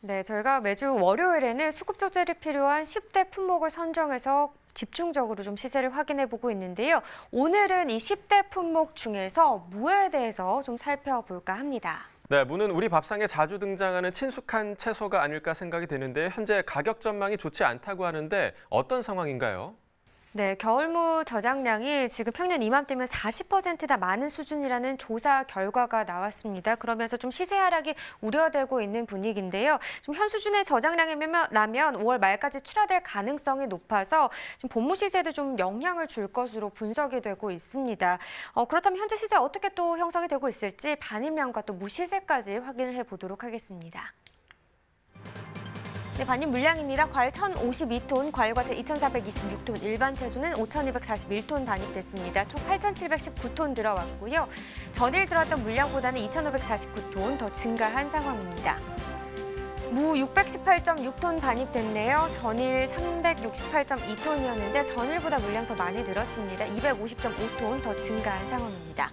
네, 저희가 매주 월요일에는 수급 조절이 필요한 10대 품목을 선정해서 집중적으로 좀 시세를 확인해 보고 있는데요. 오늘은 이 10대 품목 중에서 무에 대해서 좀 살펴볼까 합니다. 네, 무는 우리 밥상에 자주 등장하는 친숙한 채소가 아닐까 생각이 되는데 현재 가격 전망이 좋지 않다고 하는데 어떤 상황인가요? 네, 겨울무 저장량이 지금 평년 이맘때면 40%나 많은 수준이라는 조사 결과가 나왔습니다. 그러면서 좀 시세 하락이 우려되고 있는 분위기인데요. 좀 현 수준의 저장량이라면 5월 말까지 출하될 가능성이 높아서 좀 본무 시세도 좀 영향을 줄 것으로 분석이 되고 있습니다. 그렇다면 현재 시세 어떻게 또 형성이 되고 있을지 반입량과 또 무시세까지 확인을 해보도록 하겠습니다. 네, 반입 물량입니다. 과일 1,052톤, 과일과채 2,426톤, 일반 채소는 5,241톤 반입됐습니다. 총 8,719톤 들어왔고요. 전일 들어왔던 물량보다는 2,549톤 더 증가한 상황입니다. 무 618.6톤 반입됐네요. 전일 368.2톤이었는데 전일보다 물량 더 많이 늘었습니다. 250.5톤 더 증가한 상황입니다.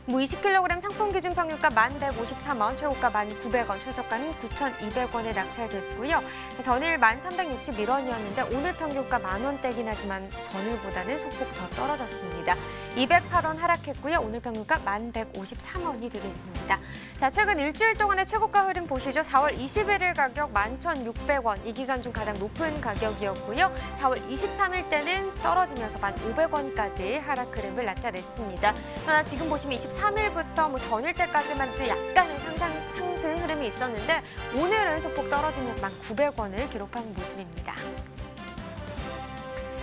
무 20kg 상품 기준 평균가 1,153원, 최고가 1,900원, 최저가는 9,200원에 낙찰됐고요. 전일 1,361원이었는데 오늘 평균가 10,000원대긴 하지만 전일보다는 소폭 더 떨어졌습니다. 208원 하락했고요. 오늘 평균가 1,153원이 되겠습니다. 자, 최근 일주일 동안의 최고가 흐름 보시죠. 4월 21일 가격 11,600원, 이 기간 중 가장 높은 가격이었고요. 4월 23일 때는 떨어지면서 1,500원까지 하락 흐름을 나타냈습니다. 그러나 지금 보시면 23일부터 전일 때까지만 약간의 상승 흐름이 있었는데 오늘은 소폭 떨어지면서 1,900원을 기록한 모습입니다.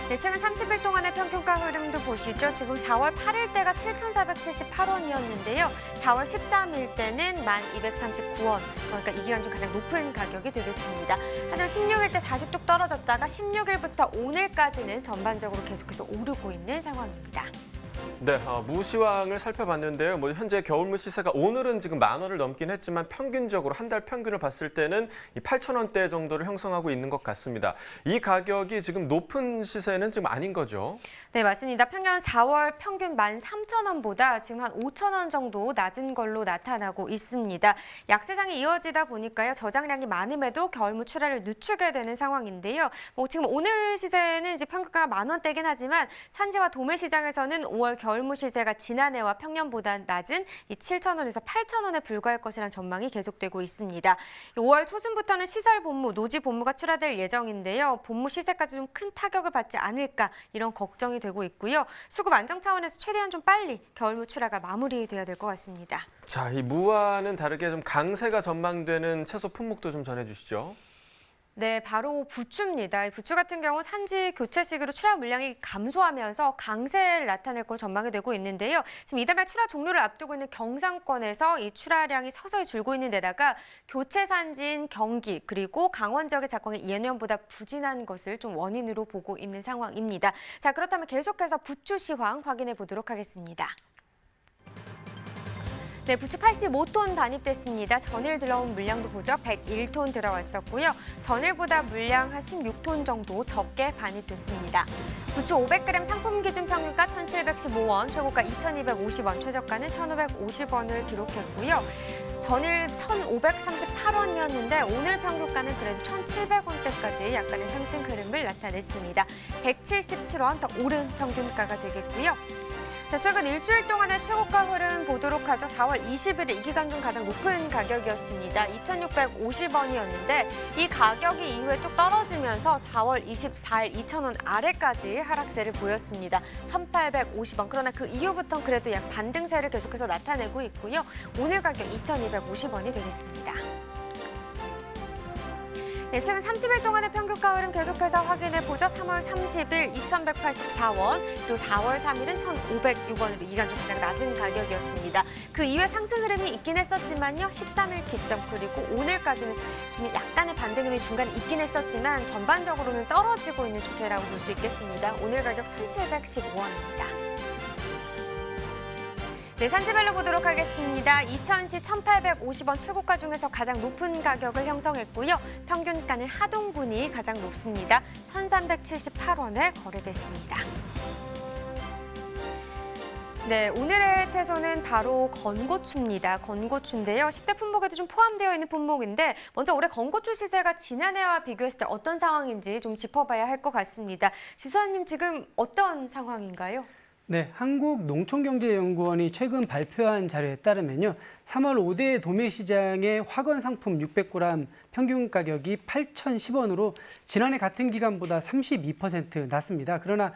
네, 최근 30일 동안의 평균가 흐름도 보시죠. 지금 4월 8일 때가 7,478원이었는데요. 4월 13일 때는 1,239원, 그러니까 이 기간 중 가장 높은 가격이 되겠습니다. 하지만 16일 때 다시 뚝 떨어졌다가 16일부터 오늘까지는 전반적으로 계속해서 오르고 있는 상황입니다. 네, 무 시황을 살펴봤는데요. 현재 겨울무 시세가 오늘은 지금 10,000원을 넘긴 했지만 평균적으로 한 달 평균을 봤을 때는 이 8,000원대 정도를 형성하고 있는 것 같습니다. 이 가격이 지금 높은 시세는 지금 아닌 거죠? 네, 맞습니다. 평년 4월 평균 13,000원보다 지금 한 5,000원 정도 낮은 걸로 나타나고 있습니다. 약세장이 이어지다 보니까요. 저장량이 많음에도 겨울무 출하를 늦추게 되는 상황인데요. 지금 오늘 시세는 이제 평균가 10,000원대긴 하지만 산지와 도매 시장에서는 5월 겨울무 시세가 지난해와 평년보다 낮은 이 7,000원에서 8,000원에 불과할 것이라는 전망이 계속되고 있습니다. 5월 초순부터는 시설 본무, 노지 본무가 출하될 예정인데요. 본무 시세까지 좀 큰 타격을 받지 않을까 이런 걱정이 되고 있고요. 수급 안정 차원에서 최대한 좀 빨리 겨울무 출하가 마무리돼야 될 것 같습니다. 자, 이 무와는 다르게 좀 강세가 전망되는 채소 품목도 좀 전해주시죠. 네, 바로 부추입니다. 이 부추 같은 경우 산지 교체 시기로 출하 물량이 감소하면서 강세를 나타낼 걸로 전망이 되고 있는데요. 지금 이달 말 출하 종료를 앞두고 있는 경상권에서 이 출하량이 서서히 줄고 있는 데다가 교체 산지인 경기 그리고 강원 지역의 작황이 예년보다 부진한 것을 좀 원인으로 보고 있는 상황입니다. 자, 그렇다면 계속해서 부추 시황 확인해 보도록 하겠습니다. 네, 부추 85톤 반입됐습니다. 전일 들어온 물량도 보죠. 101톤 들어왔었고요. 전일보다 물량 한 16톤 정도 적게 반입됐습니다. 부추 500g 상품 기준 평균가 1,715원, 최고가 2,250원, 최저가는 1,550원을 기록했고요. 전일 1,538원이었는데 오늘 평균가는 그래도 1,700원대까지 약간의 상승 흐름을 나타냈습니다. 177원 더 오른 평균가가 되겠고요. 자, 최근 일주일 동안의 최고가 흐름 보도록 하죠. 4월 20일 이 기간 중 가장 높은 가격이었습니다. 2,650원이었는데 이 가격이 이후에 뚝 떨어지면서 4월 24일 2,000원 아래까지 하락세를 보였습니다. 1,850원. 그러나 그 이후부터는 그래도 약 반등세를 계속해서 나타내고 있고요. 오늘 가격 2,250원이 되겠습니다. 네, 최근 30일 동안의 평균가 흐름 계속해서 확인해보죠. 3월 30일 2,184원, 그리고 4월 3일은 1,506원으로 이 기간 중 가장 낮은 가격이었습니다. 그 이후에 상승 흐름이 있긴 했었지만요. 13일 기점 그리고 오늘까지는 좀 약간의 반등 흐름이 중간에 있긴 했었지만 전반적으로는 떨어지고 있는 추세라고 볼 수 있겠습니다. 오늘 가격 1,715원입니다. 네, 산지별로 보도록 하겠습니다. 이천시 1,850원 최고가 중에서 가장 높은 가격을 형성했고요. 평균가는 하동군이 가장 높습니다. 1,378원에 거래됐습니다. 네, 오늘의 채소는 바로 건고추입니다. 건고추인데요. 10대 품목에도 좀 포함되어 있는 품목인데 먼저 올해 건고추 시세가 지난해와 비교했을 때 어떤 상황인지 좀 짚어봐야 할 것 같습니다. 지수아님 지금 어떤 상황인가요? 네, 한국농촌경제연구원이 최근 발표한 자료에 따르면요. 3월 5대 도매시장의 화건 상품 600g 평균 가격이 8,010원으로 지난해 같은 기간보다 32% 낮습니다. 그러나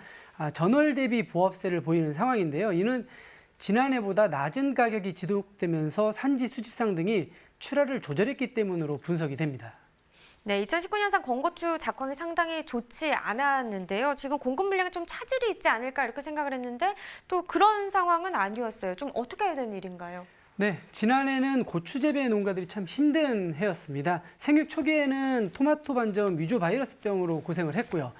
전월 대비 보합세를 보이는 상황인데요. 이는 지난해보다 낮은 가격이 지속되면서 산지 수집상 등이 출하를 조절했기 때문으로 분석이 됩니다. 네, 2019년산 건고추 작황이 상당히 좋지 않았는데요. 지금 공급 물량에 좀 차질이 있지 않을까 이렇게 생각을 했는데 또 그런 상황은 아니었어요. 좀 어떻게 해야 되는 일인가요? 네, 지난해는 고추 재배 농가들이 참 힘든 해였습니다. 생육 초기에는 토마토 반점 위조 바이러스병으로 고생을 했고요.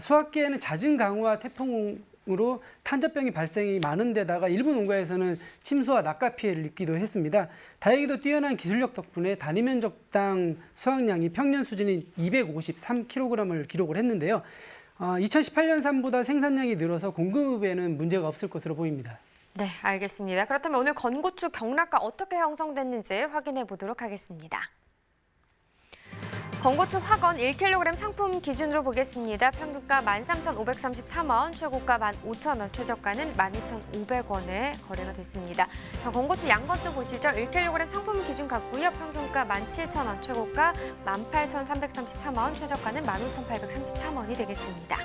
수확기에는 잦은 강우와 태풍으로 탄저병이 발생이 많은 데다가 일부 농가에서는 침수와 낙가 피해를 입기도 했습니다. 다행히도 뛰어난 기술력 덕분에 단위 면적당 수확량이 평년 수준인 253kg을 기록을 했는데요. 2018년산보다 생산량이 늘어서 공급에는 문제가 없을 것으로 보입니다. 네, 알겠습니다. 그렇다면 오늘 건고추 경락가 어떻게 형성됐는지 확인해 보도록 하겠습니다. 건고추 화건 1kg 상품 기준으로 보겠습니다. 평균가 13,533원, 최고가 15,000원, 최저가는 12,500원에 거래가 됐습니다. 건고추 양것도 보시죠. 1kg 상품 기준 같고요. 평균가 17,000원, 최고가 18,333원, 최저가는 15,833원이 되겠습니다.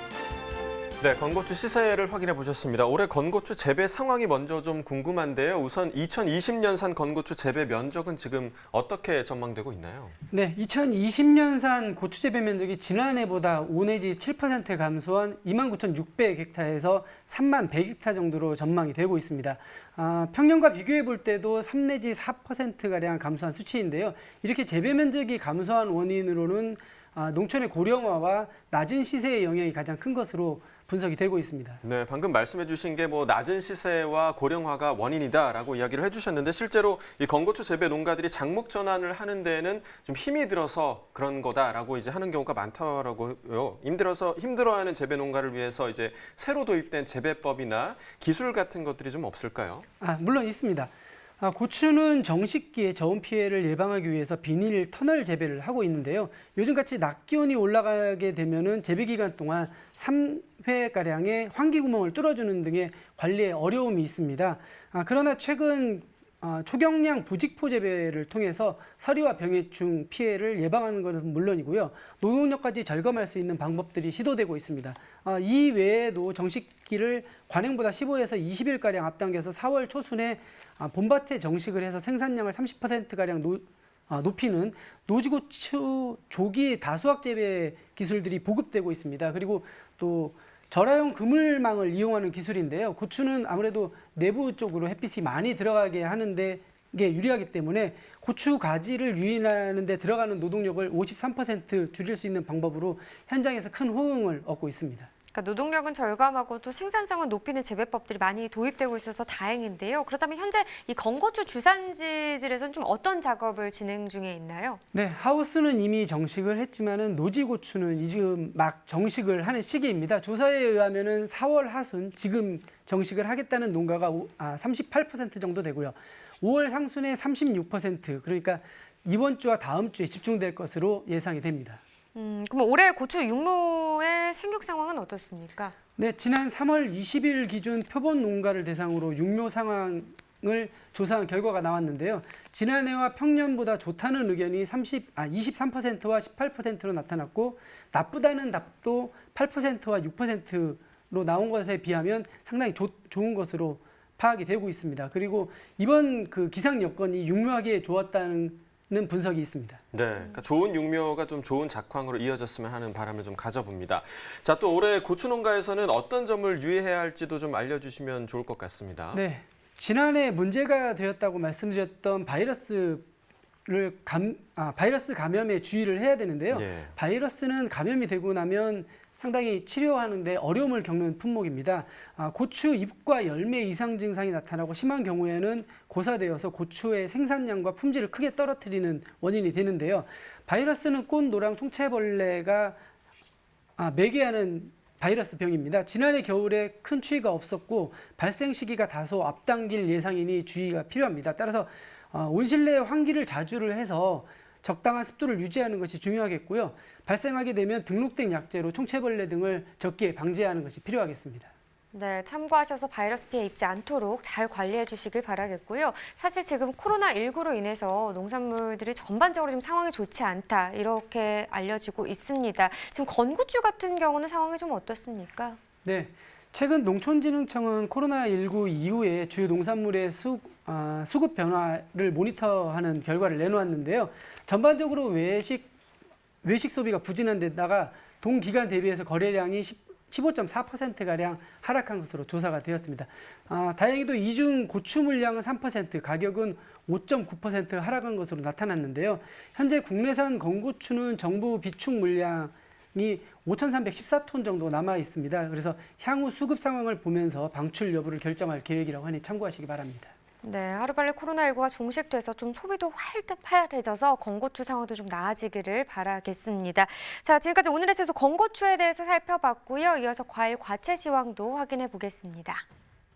네, 건고추 시세를 확인해 보셨습니다. 올해 건고추 재배 상황이 먼저 좀 궁금한데요. 우선 2020년산 건고추 재배 면적은 지금 어떻게 전망되고 있나요? 네, 2020년산 고추 재배 면적이 지난해보다 5 내지 7% 감소한 29,600헥타에서 31,100헥타 정도로 전망이 되고 있습니다. 평년과 비교해 볼 때도 3 내지 4%가량 감소한 수치인데요. 이렇게 재배 면적이 감소한 원인으로는 농촌의 고령화와 낮은 시세의 영향이 가장 큰 것으로 분석이 되고 있습니다. 네, 방금 말씀해 주신 게 낮은 시세와 고령화가 원인이다라고 이야기를 해주셨는데 실제로 이 건고추 재배 농가들이 작목 전환을 하는 데에는 좀 힘이 들어서 그런 거다라고 이제 하는 경우가 많더라고요. 힘들어하는 재배 농가를 위해서 이제 새로 도입된 재배법이나 기술 같은 것들이 좀 없을까요? 물론 있습니다. 고추는 정식기에 저온 피해를 예방하기 위해서 비닐 터널 재배를 하고 있는데요. 요즘같이 낮 기온이 올라가게 되면은 재배 기간 동안 3회가량의 환기 구멍을 뚫어주는 등의 관리에 어려움이 있습니다. 그러나 최근 초경량 부직포 재배를 통해서 서리와 병해충 피해를 예방하는 것은 물론이고요. 노동력까지 절감할 수 있는 방법들이 시도되고 있습니다. 이 외에도 정식기를 관행보다 15에서 20일가량 앞당겨서 4월 초순에 봄밭에 정식을 해서 생산량을 30%가량 높이는 노지고추 조기 다수확 재배 기술들이 보급되고 있습니다. 그리고 또 절화용 그물망을 이용하는 기술인데요. 고추는 아무래도 내부 쪽으로 햇빛이 많이 들어가게 하는데 게 유리하기 때문에 고추 가지를 유인하는 데 들어가는 노동력을 53% 줄일 수 있는 방법으로 현장에서 큰 호응을 얻고 있습니다. 그러니까 노동력은 절감하고 또 생산성을 높이는 재배법들이 많이 도입되고 있어서 다행인데요. 그렇다면 현재 이 건고추 주산지들에서는 좀 어떤 작업을 진행 중에 있나요? 네, 하우스는 이미 정식을 했지만은 노지고추는 지금 막 정식을 하는 시기입니다. 조사에 의하면은 4월 하순 지금 정식을 하겠다는 농가가 38% 정도 되고요. 5월 상순에 36%, 그러니까 이번 주와 다음 주에 집중될 것으로 예상이 됩니다. 그럼 올해 고추 육묘의 생육 상황은 어떻습니까? 네, 지난 3월 20일 기준 표본 농가를 대상으로 육묘 상황을 조사한 결과가 나왔는데요. 지난해와 평년보다 좋다는 의견이 23%와 18%로 나타났고 나쁘다는 답도 8%와 6%로 나온 것에 비하면 상당히 좋은 것으로 파악이 되고 있습니다. 그리고 이번 그 기상 여건이 육묘하기에 좋았다는 분석이 있습니다. 네, 그러니까 좋은 육묘가 좀 좋은 작황으로 이어졌으면 하는 바람을 좀 가져봅니다. 자, 또 올해 고추 농가에서는 어떤 점을 유의해야 할지도 좀 알려주시면 좋을 것 같습니다. 네, 지난해 문제가 되었다고 말씀드렸던 바이러스 감염에 주의를 해야 되는데요. 예. 바이러스는 감염이 되고 나면 상당히 치료하는데 어려움을 겪는 품목입니다. 고추 잎과 열매 이상 증상이 나타나고 심한 경우에는 고사되어서 고추의 생산량과 품질을 크게 떨어뜨리는 원인이 되는데요. 바이러스는 꽃, 노랑, 총체벌레가 매개하는 바이러스 병입니다. 지난해 겨울에 큰 추위가 없었고 발생 시기가 다소 앞당길 예상이니 주의가 필요합니다. 따라서 온실내 환기를 자주를 해서 적당한 습도를 유지하는 것이 중요하겠고요. 발생하게 되면 등록된 약재로 총체벌레 등을 적게 방지하는 것이 필요하겠습니다. 네, 참고하셔서 바이러스 피해 입지 않도록 잘 관리해 주시길 바라겠고요. 사실 지금 코로나19로 인해서 농산물들이 전반적으로 지금 상황이 좋지 않다 이렇게 알려지고 있습니다. 지금 건고추 같은 경우는 상황이 좀 어떻습니까? 네, 최근 농촌진흥청은 코로나19 이후에 주요 농산물의 수급 변화를 모니터하는 결과를 내놓았는데요. 전반적으로 외식 소비가 부진한 데다가 동기간 대비해서 거래량이 15.4%가량 하락한 것으로 조사가 되었습니다. 다행히도 이중 고추 물량은 3%, 가격은 5.9% 하락한 것으로 나타났는데요. 현재 국내산 건고추는 정부 비축 물량이 5,314톤 정도 남아 있습니다. 그래서 향후 수급 상황을 보면서 방출 여부를 결정할 계획이라고 하니 참고하시기 바랍니다. 네, 하루빨리 코로나19가 종식돼서 좀 소비도 활발해져서 건고추 상황도 좀 나아지기를 바라겠습니다. 자, 지금까지 오늘의 채소 건고추에 대해서 살펴봤고요. 이어서 과일 과채 시황도 확인해 보겠습니다.